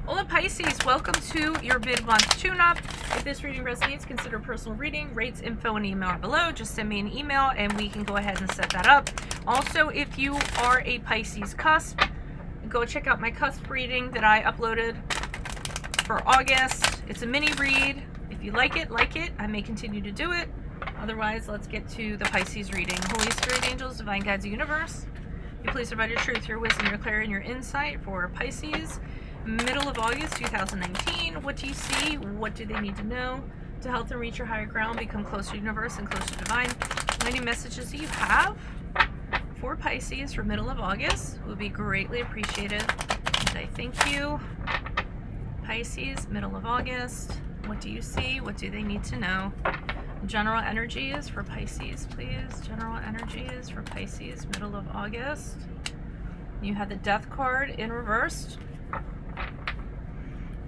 Hola Pisces, welcome to your mid-month tune-up. If this reading resonates, consider personal reading. Rates, info, and email are below. Just send me an email and we can go ahead and set that up. Also, if you are a Pisces cusp, go check out my cusp reading that I uploaded for August. It's a mini read. If you like it, I may continue to do it. Otherwise, let's get to the Pisces reading. Holy Spirit, angels, divine guides, the universe, you please provide your truth, your wisdom, your clarity, and your insight for Pisces. Middle of August 2019. What do you see? What do they need to know to help them reach your higher ground, become closer to the universe and closer to divine? Any messages that you have for Pisces for middle of August would be greatly appreciated. And I thank you. Pisces, middle of August. What do you see? What do they need to know? General energies for Pisces, please. General energies for Pisces, middle of August. You have the Death card in reversed.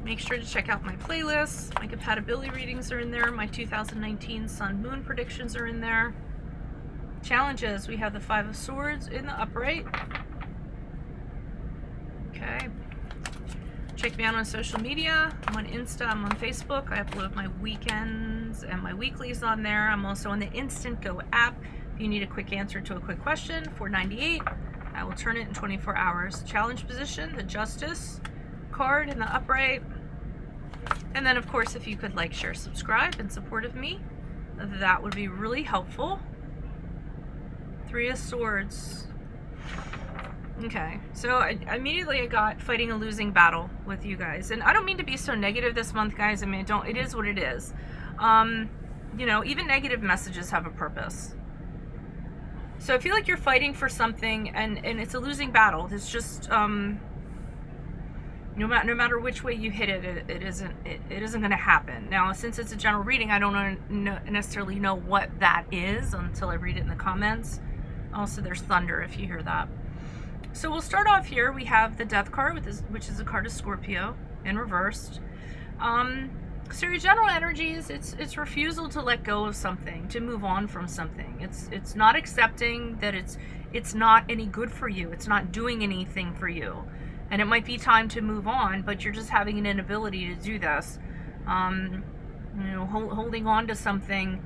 Make sure to check out my playlists. My compatibility readings are in there. My 2019 Sun Moon predictions are in there. Challenges, we have the Five of Swords in the upright. Okay. Check me out on social media. I'm on Insta, I'm on Facebook. I upload my weekends and my weeklies on there. I'm also on the Instant Go app. If you need a quick answer to a quick question, $4.98. I will turn it in 24 hours. Challenge position, the Justice card in the upright. And then, of course, if you could like, share, subscribe in support of me, that would be really helpful. Three of Swords. Okay, so I immediately got fighting a losing battle with you guys. And I don't mean to be so negative this month, guys. I mean, it is what it is. You know, even negative messages have a purpose. So I feel like you're fighting for something and it's a losing battle. It's just, no matter which way you hit it, it isn't going to happen. Now, since it's a general reading, I don't necessarily know what that is until I read it in the comments. Also, there's thunder if you hear that. So we'll start off here. We have the Death card, which is a card of Scorpio in reversed. So your general energies, it's refusal to let go of something, to move on from something. It's not accepting that it's not any good for you. It's not doing anything for you. And it might be time to move on, but you're just having an inability to do this. You know, holding on to something.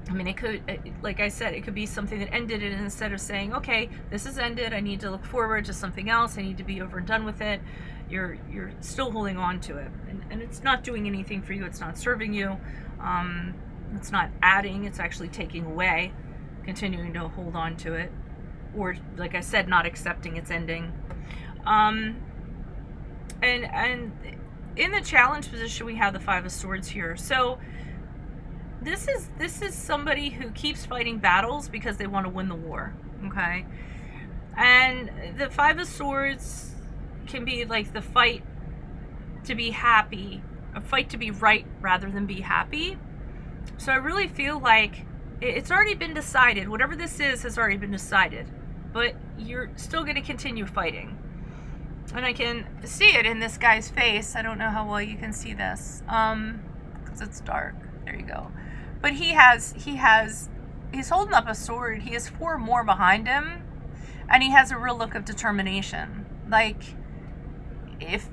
I mean, it could, like I said, it could be something that ended, and instead of saying, okay, this is ended, I need to look forward to something else, I need to be over and done with it, you're still holding on to it. And it's not doing anything for you, it's not serving you, it's not adding, it's actually taking away, continuing to hold on to it. Or, like I said, not accepting its ending. And in the challenge position, we have the Five of Swords here. So this is somebody who keeps fighting battles because they want to win the war, okay? And the Five of Swords can be like the fight to be happy, a fight to be right rather than be happy. So I really feel like it's already been decided. Whatever this is has already been decided, but you're still going to continue fighting. And I can see it in this guy's face. I don't know how well you can see this, because it's dark. There you go. But he's holding up a sword. He has four more behind him, and he has a real look of determination. Like, if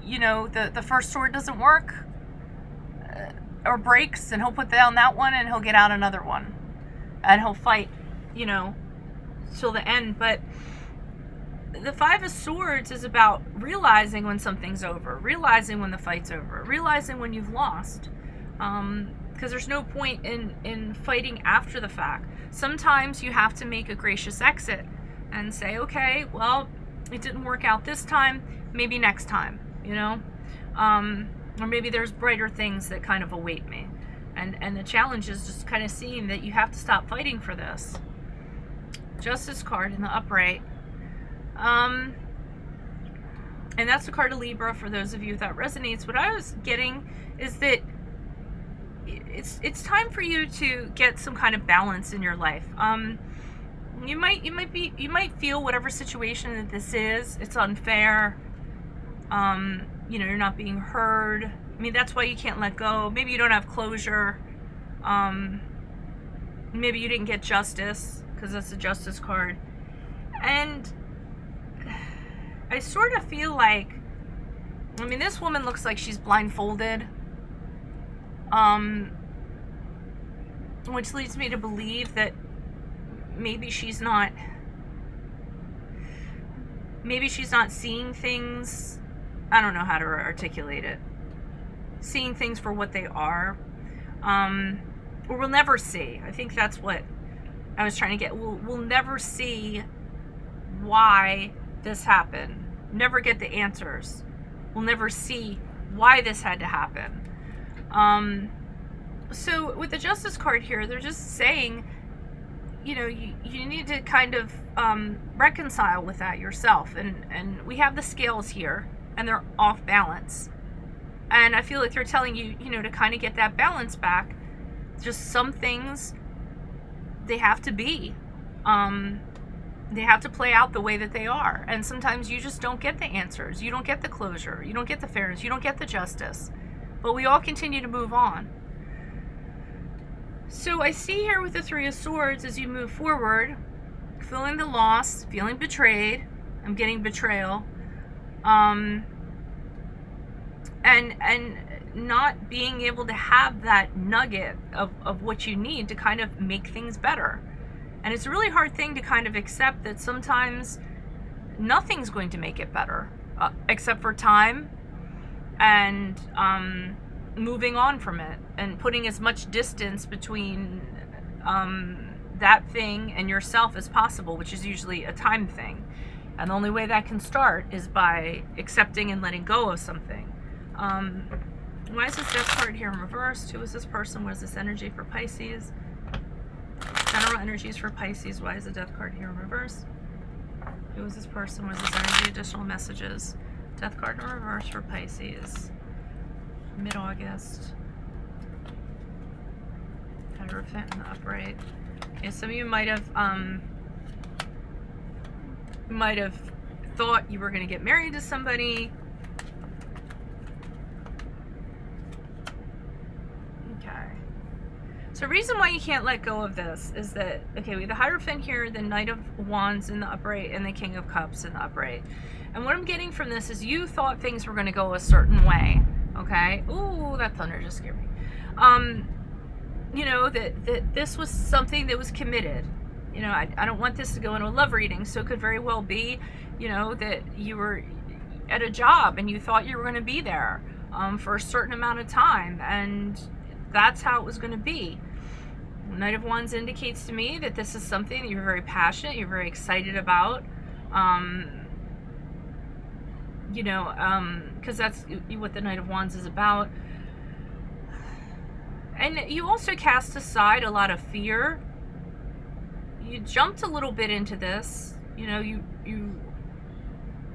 you know, the first sword doesn't work, or breaks, and he'll put down that one, and he'll get out another one. And he'll fight, you know, till the end. But the Five of Swords is about realizing when something's over, realizing when the fight's over, realizing when you've lost. Because there's no point in fighting after the fact. Sometimes you have to make a gracious exit and say, okay, well, it didn't work out this time, maybe next time, you know? Or maybe there's brighter things that kind of await me. And the challenge is just kind of seeing that you have to stop fighting for this. Justice card in the upright. And that's the card of Libra for those of you that resonates. What I was getting is that it's time for you to get some kind of balance in your life. You might feel whatever situation that this is, it's unfair. You know, you're not being heard. I mean, that's why you can't let go. Maybe you don't have closure. Maybe you didn't get justice, because that's the Justice card. And I sort of feel like I mean, this woman looks like she's blindfolded. Which leads me to believe that maybe she's not seeing things. I don't know how to articulate it. Seeing things for what they are. Or we'll never see. I think that's what I was trying to get. We'll never see why this happened. Never get the answers. We'll never see why this had to happen. So with the Justice card here, they're just saying, you know, you need to kind of reconcile with that yourself. And we have the scales here, and they're off balance. And I feel like they're telling you, you know, to kind of get that balance back. Just some things, they have to be. They have to play out the way that they are. And sometimes you just don't get the answers. You don't get the closure. You don't get the fairness. You don't get the justice. But we all continue to move on. So I see here with the Three of Swords, as you move forward, feeling the loss, feeling betrayed. I'm getting betrayal. And not being able to have that nugget of what you need to kind of make things better. And it's a really hard thing to kind of accept that sometimes nothing's going to make it better, except for time and moving on from it and putting as much distance between that thing and yourself as possible, which is usually a time thing. And the only way that can start is by accepting and letting go of something. Why is this Death card here in reverse? Who is this person? What is this energy for Pisces? General energies for Pisces. Why is the Death card here in reverse? Who is this person? What is this energy? Additional messages. Death card in reverse for Pisces. Mid-August. Hierophant in the upright. Okay, some of you might have thought you were going to get married to somebody. So the reason why you can't let go of this is that, okay, we have the Hierophant here, the Knight of Wands in the upright, and the King of Cups in the upright. And what I'm getting from this is you thought things were going to go a certain way, okay? Ooh, that thunder just scared me. You know, that this was something that was committed. You know, I don't want this to go into a love reading, so it could very well be, you know, that you were at a job and you thought you were going to be there for a certain amount of time, and that's how it was going to be. Knight of Wands indicates to me that this is something that you're very passionate, you're very excited about. You know, because that's what the Knight of Wands is about. And you also cast aside a lot of fear. You jumped a little bit into this. You know, you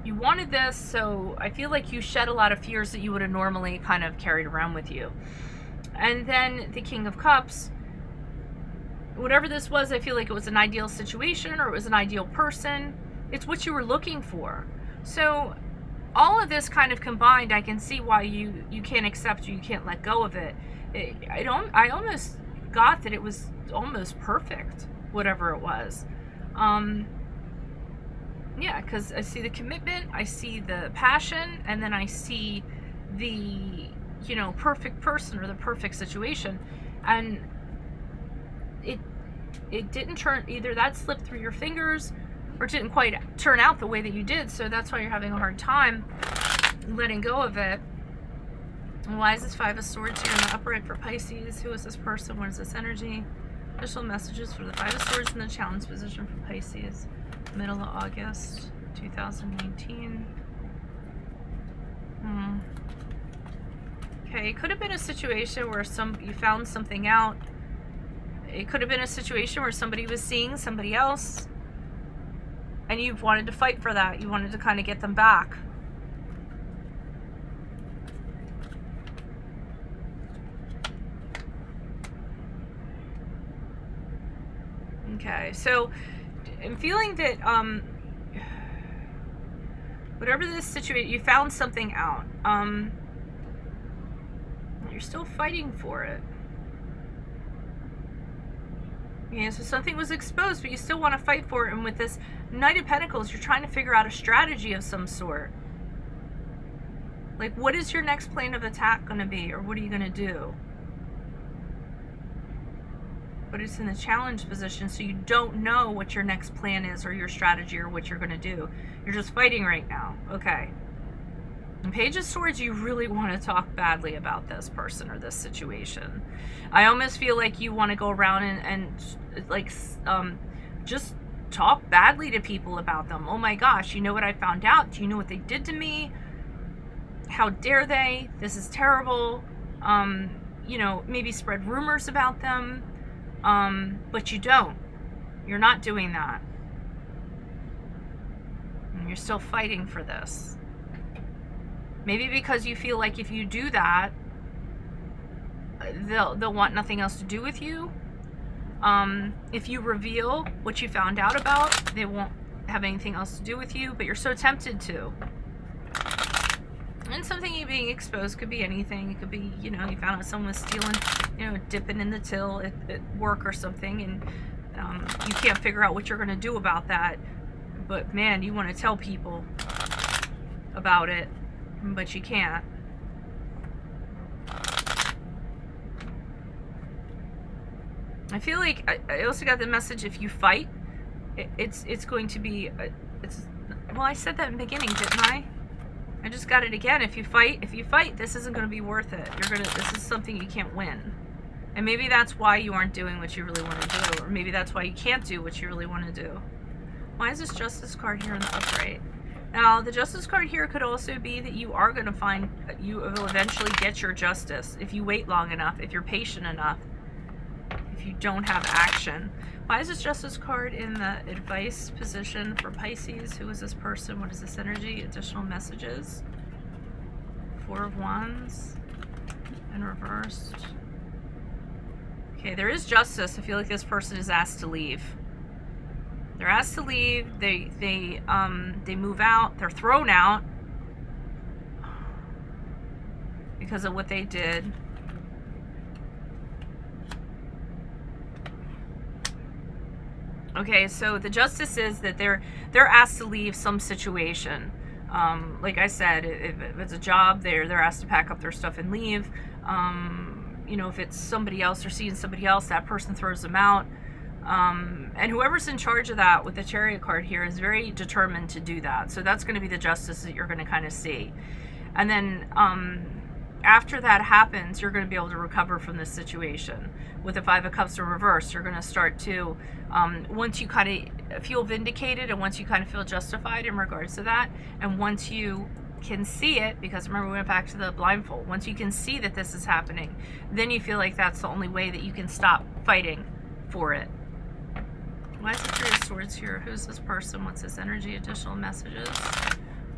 wanted this, so I feel like you shed a lot of fears that you would have normally kind of carried around with you. And then the King of Cups, whatever this was, I feel like it was an ideal situation or it was an ideal person. It's what you were looking for. So all of this kind of combined, I can see why you can't accept or you can't let go of it. I almost got that it was almost perfect, whatever it was. Yeah, because I see the commitment, I see the passion, and then I see the, you know, perfect person or the perfect situation. And it didn't turn, either that slipped through your fingers or it didn't quite turn out the way that you did. So that's why you're having a hard time letting go of it. And why is this Five of Swords here in the upright for Pisces? Who is this person? What is this energy? Official messages for the Five of Swords in the challenge position for Pisces. Middle of August 2019. Okay, it could have been a situation where you found something out. It could have been a situation where somebody was seeing somebody else and you wanted to fight for that. You wanted to kind of get them back. Okay, so I'm feeling that whatever this situation, you found something out. You're still fighting for it. Yeah, so something was exposed, but you still want to fight for it. And with this Knight of Pentacles, you're trying to figure out a strategy of some sort. Like, what is your next plan of attack going to be, or what are you going to do? But it's in the challenge position, so you don't know what your next plan is or your strategy or what you're going to do. You're just fighting right now. Okay. And Page of Swords, you really want to talk badly about this person or this situation. I almost feel like you want to go around and just talk badly to people about them. Oh my gosh, you know what I found out? Do you know what they did to me? How dare they? This is terrible. You know, maybe spread rumors about them. But you don't. You're not doing that. And you're still fighting for this. Maybe because you feel like if you do that, they'll want nothing else to do with you. If you reveal what you found out about, they won't have anything else to do with you, but you're so tempted to. And something you being exposed could be anything. It could be, you know, you found out someone was stealing, you know, dipping in the till at work or something, and you can't figure out what you're going to do about that. But man, you want to tell people about it, but you can't. I feel like I also got the message, if you fight, it's going to be well, I said that in the beginning, didn't I? I just got it again. If you fight, this isn't going to be worth it. This is something you can't win. And maybe that's why you aren't doing what you really want to do, or maybe that's why you can't do what you really want to do. Why is this Justice card here in the upright? Now, the Justice card here could also be that you are going to find, you will eventually get your justice if you wait long enough, if you're patient enough, if you don't have action. Why is this Justice card in the advice position for Pisces? Who is this person? What is this energy? Additional messages. Four of Wands and reversed. Okay, there is justice. I feel like this person is asked to leave. They're asked to leave. They move out. They're thrown out because of what they did. Okay, so the justice is that they're asked to leave some situation. Like I said, if it's a job, they're asked to pack up their stuff and leave. You know, if it's somebody else, they're seeing somebody else, that person throws them out. And whoever's in charge of that with the Chariot card here is very determined to do that. So that's going to be the justice that you're going to kind of see. And then after that happens, you're going to be able to recover from this situation. With the Five of Cups in reverse, you're going to start to, once you kind of feel vindicated and once you kind of feel justified in regards to that, and once you can see it, because remember we went back to the blindfold, once you can see that this is happening, then you feel like that's the only way that you can stop fighting for it. Why is the Three of Swords here? Who's this person? What's this energy? Additional messages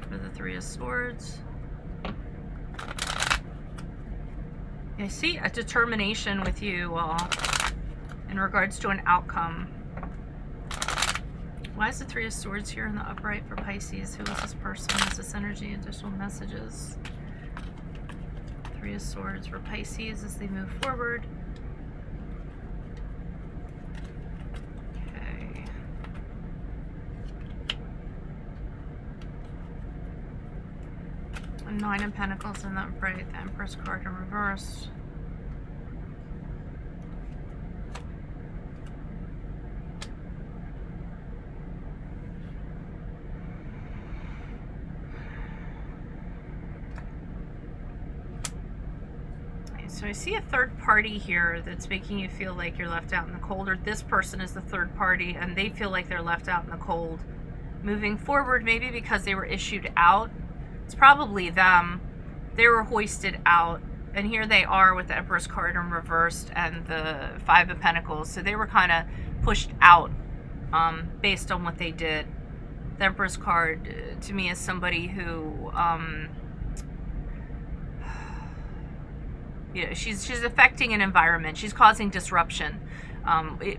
for the Three of Swords. I see a determination with you all in regards to an outcome. Why is the Three of Swords here in the upright for Pisces? Who is this person? What's this energy? Additional messages. Three of Swords for Pisces as they move forward. Okay. Nine of Pentacles in the upright. The Empress card in reverse. So I see a third party here that's making you feel like you're left out in the cold, or this person is the third party and they feel like they're left out in the cold. Moving forward, maybe because they were issued out. It's probably them. They were hoisted out, and here they are with the Empress card in reversed and the Five of Pentacles. So they were kind of pushed out based on what they did. The Empress card to me is somebody who you know, she's affecting an environment. She's causing disruption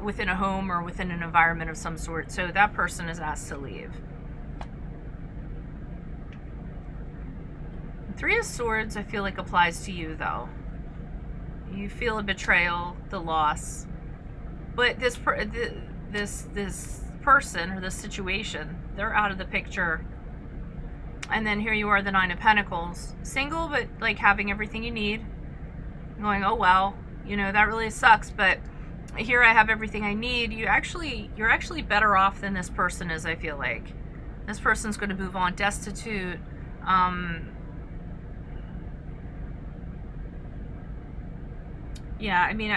within a home or within an environment of some sort. So that person is asked to leave. Three of Swords, I feel like applies to you though. You feel a betrayal, the loss, but this person or this situation, they're out of the picture. And then here you are, the Nine of Pentacles. Single, but like having everything you need. Going, oh well, you know, that really sucks, but here I have everything I need. You're actually better off than this person is, I feel like. This person's going to move on destitute. Yeah, I mean,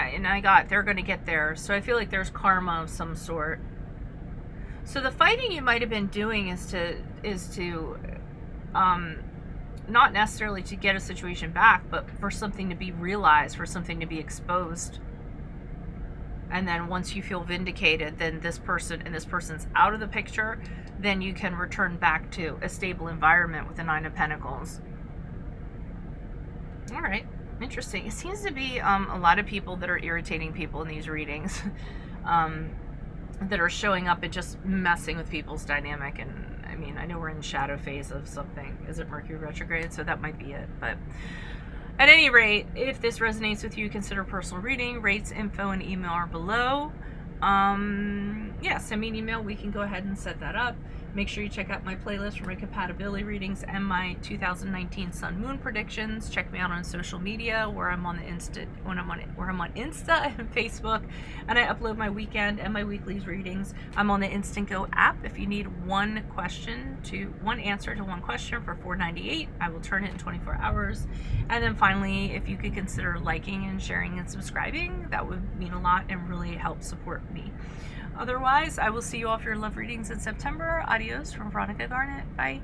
they're going to get there. So I feel like there's karma of some sort. So the fighting you might have been doing is to not necessarily to get a situation back, but for something to be realized, for something to be exposed. And then once you feel vindicated, then this person's out of the picture, then you can return back to a stable environment with the Nine of Pentacles. All right, interesting. It seems to be a lot of people that are irritating people in these readings, that are showing up and just messing with people's dynamic. And I mean, I know we're in the shadow phase of something. Is it Mercury retrograde? So that might be it. But at any rate, if this resonates with you, consider personal reading. Rates, info, and email are below. Yeah, send me an email. We can go ahead and set that up. Make sure you check out my playlist for my compatibility readings and my 2019 Sun Moon predictions. Check me out on social media where I'm on the Insta and Facebook, and I upload my weekend and my weekly readings. I'm on the Instant Go app. If you need one answer to one question for $4.98, I will turn it in 24 hours. And then finally, if you could consider liking and sharing and subscribing, that would mean a lot and really help support me. Otherwise, I will see you all for your love readings in September. Adios from Veronica Garnet. Bye.